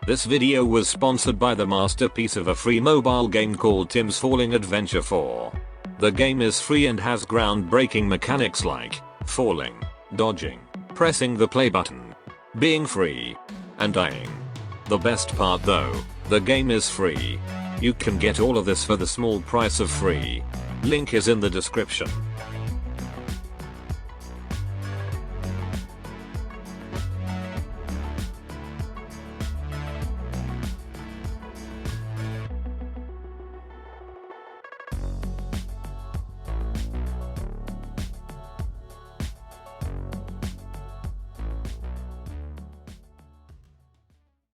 This video was sponsored by the masterpiece of a free mobile game called Tim's Falling Adventure 4. The game is free and has groundbreaking mechanics like falling, dodging, pressing the play button, being free, and dying. The best part though, the game is free. You can get all of this for the small price of free. Link is in the description.